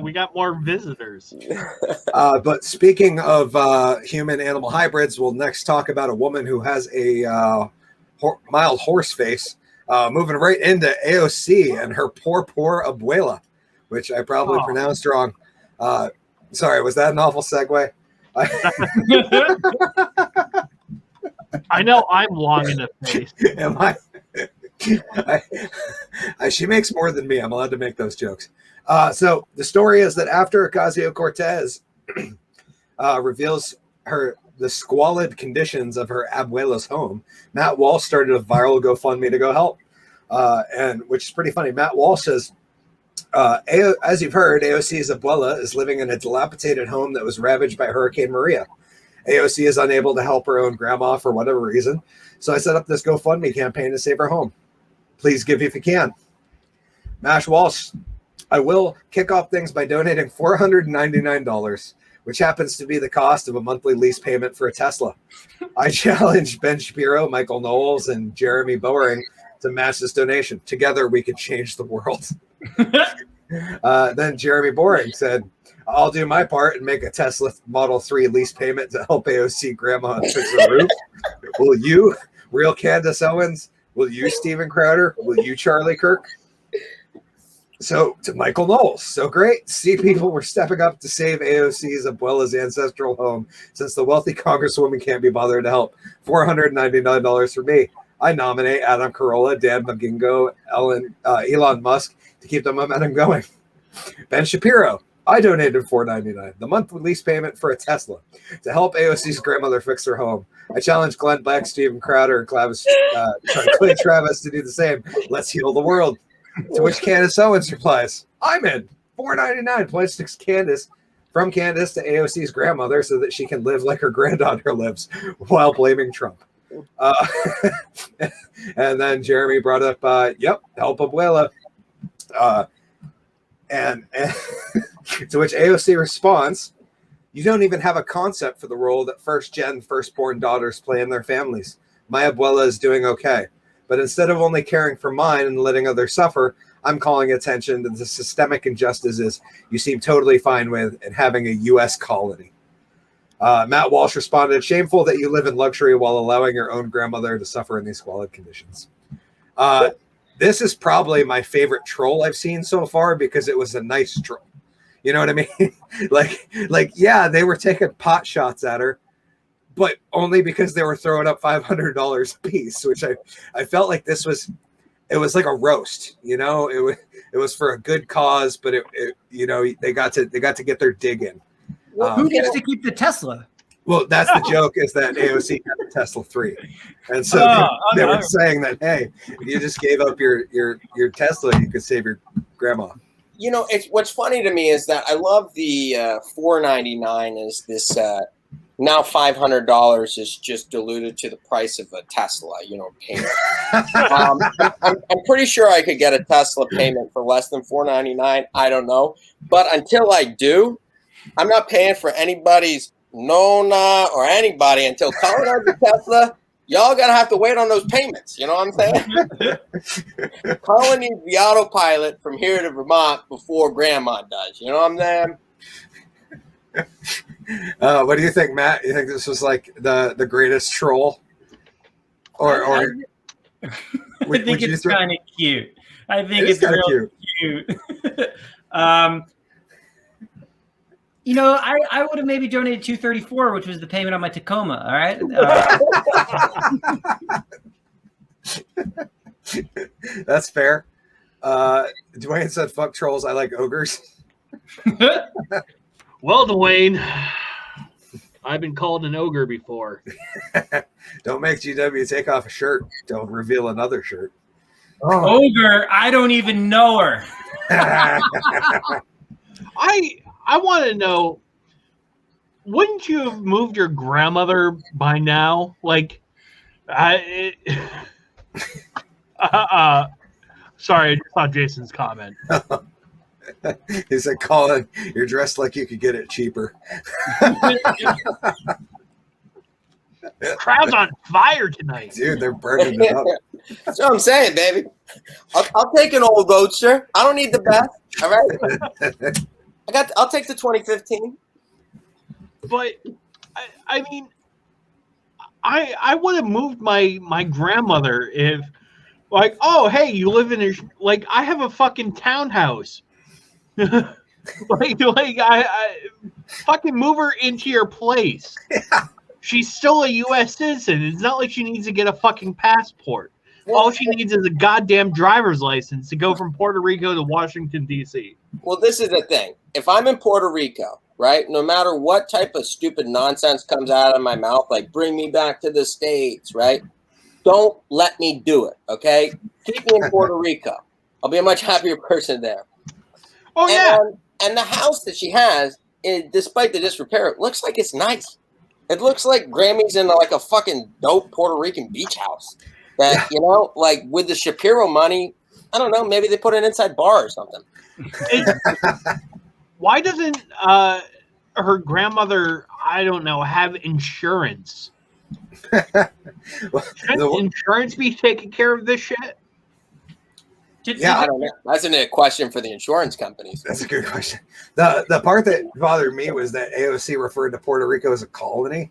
we got more visitors. But speaking of human-animal hybrids, we'll next talk about a woman who has a mild horse face, moving right into AOC and her poor Abuela, which I probably pronounced wrong. Sorry, was that an awful segue? I know I'm long in the face. Am she makes more than me. I'm allowed to make those jokes. So the story is that after Ocasio-Cortez reveals the squalid conditions of her abuela's home, Matt Walsh started a viral GoFundMe to go help, and which is pretty funny. Matt Walsh says, as you've heard, AOC's abuela is living in a dilapidated home that was ravaged by Hurricane Maria. AOC is unable to help her own grandma for whatever reason, so I set up this GoFundMe campaign to save her home. Please give if you can. Mash Walsh, I will kick off things by donating $499, which happens to be the cost of a monthly lease payment for a Tesla. I challenge Ben Shapiro, Michael Knowles, and Jeremy Boring to match this donation. Together, we could change the world. Then Jeremy Boring said, I'll do my part and make a Tesla Model 3 lease payment to help AOC grandma fix her roof. Will you, real Candace Owens? Will you, Steven Crowder? Will you, Charlie Kirk? So to Michael Knowles, so great. See, people were stepping up to save AOC's abuela's ancestral home since the wealthy congresswoman can't be bothered to help. $499 for me. I nominate Adam Carolla, Dan McGingo, Elon Musk to keep the momentum going. Ben Shapiro, I donated $499, the monthly lease payment for a Tesla, to help AOC's grandmother fix her home. I challenge Glenn Beck, Steven Crowder, and Clay Travis to do the same. Let's heal the world. To which Candace Owens replies, I'm in. $499 pledge to Candace, from Candace to AOC's grandmother so that she can live like her granddaughter lives while blaming Trump. And then Jeremy brought up, help Abuela. And to which AOC responds, you don't even have a concept for the role that first-gen firstborn daughters play in their families. My Abuela is doing okay. But instead of only caring for mine and letting others suffer, I'm calling attention to the systemic injustices you seem totally fine with in having a U.S. colony. Matt Walsh responded, shameful that you live in luxury while allowing your own grandmother to suffer in these squalid conditions. This is probably my favorite troll I've seen so far because it was a nice troll. You know what I mean? like, yeah, they were taking pot shots at her, but only because they were throwing up $500 a piece, which I felt like it was like a roast, you know, it was for a good cause, but they got to get their dig in. Well, who gets to keep the Tesla? Well, that's the joke, is that AOC got the Tesla 3. And so they were saying that, hey, if you just gave up your Tesla, you could save your grandma. You know, what's funny to me is that I love the $499 is this now $500 is just diluted to the price of a Tesla, payment. I'm pretty sure I could get a Tesla payment for less than $499. I don't know. But until I do, I'm not paying for anybody's Nona or anybody until Collen has a Tesla. Y'all going to have to wait on those payments. You know what I'm saying? Collen needs the autopilot from here to Vermont before Grandma does. You know what I'm saying? What do you think, Matt? You think this was like the greatest troll? I think it's kind of cute. I think it's real cute. I would have maybe donated $234, which was the payment on my Tacoma. All right. That's fair. Dwayne said, fuck trolls. I like ogres. Well, Dwayne, I've been called an ogre before. Don't make GW take off a shirt. Don't reveal another shirt. Oh. Ogre, I don't even know her. I want to know, wouldn't you have moved your grandmother by now? Like, sorry, I just saw Jason's comment. He said, Colin, you're dressed like you could get it cheaper. Crowd's on fire tonight. Dude, they're burning it up. That's what I'm saying, baby. I'll take an old roadster. I don't need the best. All right. I'll take the 2015. But I mean, I would have moved my grandmother if, like, oh hey, you live in like I have a fucking townhouse. like I fucking move her into your place. Yeah. She's still a U.S. citizen. It's not like she needs to get a fucking passport. All she needs is a goddamn driver's license to go from Puerto Rico to Washington, D.C. Well, this is the thing. If I'm in Puerto Rico, right, no matter what type of stupid nonsense comes out of my mouth, like bring me back to the States, right? Don't let me do it, okay? Keep me in Puerto Rico. I'll be a much happier person there. Oh, yeah. And the house that she has, despite the disrepair, it looks like it's nice. It looks like Grammy's in like a fucking dope Puerto Rican beach house. That, you know, like with the Shapiro money, I don't know, maybe they put an inside bar or something. Why doesn't her grandmother, I don't know, have insurance? Shouldn't insurance be taking care of this shit? Yeah, I don't know. That's a question for the insurance companies. That's a good question. The part that bothered me was that AOC referred to Puerto Rico as a colony.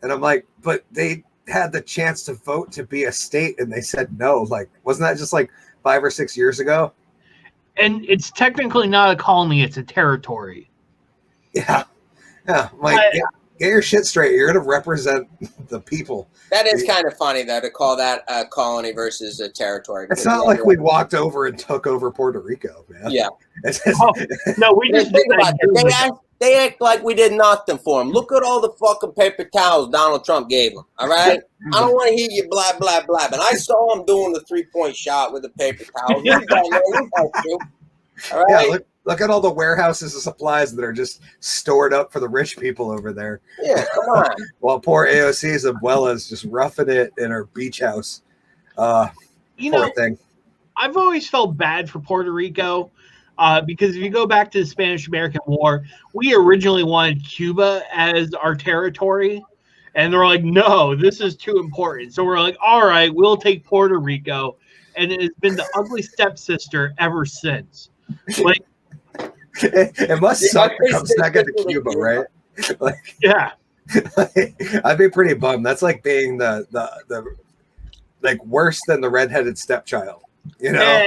And I'm like, but they had the chance to vote to be a state and they said no. Like, wasn't that just like 5 or 6 years ago? And it's technically not a colony, it's a territory. Yeah. Yeah. Like, get your shit straight. You're going to represent the people. That is kind of funny, though, to call that a colony versus a territory. It's not like we walked over and took over Puerto Rico, man. Yeah. No, we just think about it. They act like we did nothing for them. Look at all the fucking paper towels Donald Trump gave them. All right? I don't want to hear you blah, blah, blah. But I saw him doing the 3-point shot with the paper towels. All right? Yeah, look at all the warehouses of supplies that are just stored up for the rich people over there. Yeah, come on. While poor AOC's Abuela is just roughing it in her beach house. You know, thing. I've always felt bad for Puerto Rico because if you go back to the Spanish-American War, we originally wanted Cuba as our territory. And they're like, no, this is too important. So we're like, all right, we'll take Puerto Rico. And it has been the ugly stepsister ever since. Like, it must suck to come second to Cuba, right? Like, yeah. I'd be pretty bummed. That's like being the like worse than the redheaded stepchild. You know?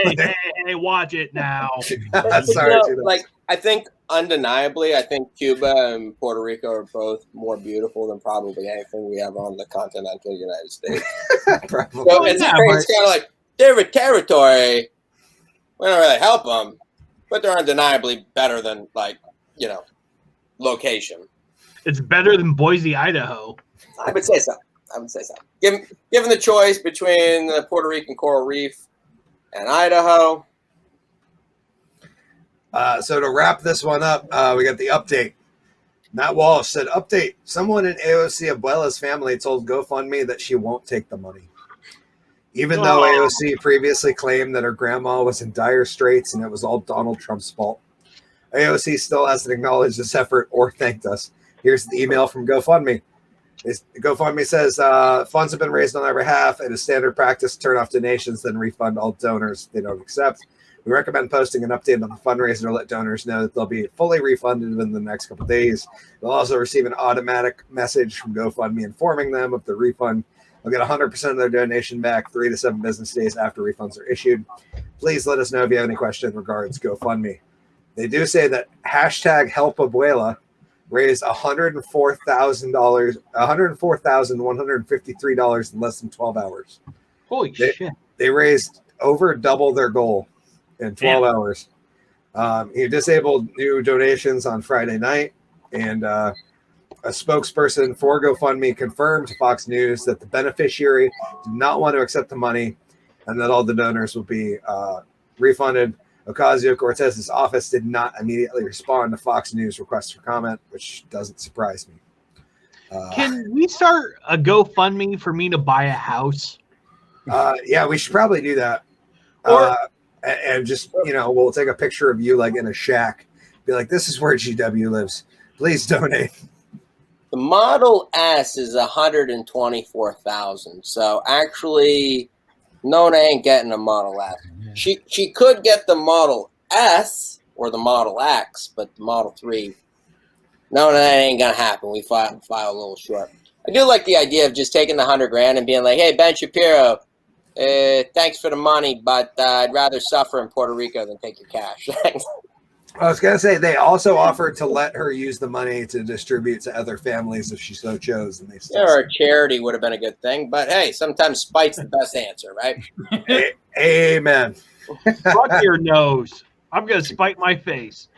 Hey, watch it now. Sorry, you know, like I think undeniably, I think Cuba and Puerto Rico are both more beautiful than probably anything we have on the continental United States. Probably. So it's kind of like they're a territory. We don't really help them, but they're undeniably better than, like, you know, location. It's better than Boise, Idaho. I would say so. Given the choice between the Puerto Rican coral reef and Idaho. So to wrap this one up, we got the update. Matt Walsh said, update. Someone in AOC Abuela's family told GoFundMe that she won't take the money. Even though AOC previously claimed that her grandma was in dire straits and it was all Donald Trump's fault. AOC still hasn't acknowledged this effort or thanked us. Here's the email from GoFundMe. GoFundMe says, funds have been raised on our behalf. It is standard practice to turn off donations, then refund all donors they don't accept. We recommend posting an update on the fundraiser to let donors know that they'll be fully refunded within the next couple of days. They'll also receive an automatic message from GoFundMe informing them of the refund. They'll get 100% of their donation back 3 to 7 business days after refunds are issued. Please let us know if you have any questions regards GoFundMe. They do say that hashtag Help Abuela raised $104,153 in less than 12 hours. Holy shit. They raised over double their goal in 12 hours. He disabled new donations on Friday night, and a spokesperson for GoFundMe confirmed to Fox News that the beneficiary did not want to accept the money and that all the donors will be refunded. Ocasio-Cortez's office did not immediately respond to Fox News requests for comment, which doesn't surprise me. Can we start a GoFundMe for me to buy a house? Yeah, we should probably do that. And just, you know, we'll take a picture of you like in a shack. Be like, this is where GW lives. Please donate. The Model S is $124,000. So actually, Nona ain't getting a Model S. She could get the Model S, or the Model X, but the Model 3, no, that ain't gonna happen. We file a little short. I do like the idea of just taking the $100,000 and being like, hey, Ben Shapiro, thanks for the money, but I'd rather suffer in Puerto Rico than take your cash. I was gonna say they also offered to let her use the money to distribute to other families if she so chose, and they still or a charity would have been a good thing, but hey, sometimes spite's the best answer, right? Amen. Fuck your nose. I'm gonna spite my face.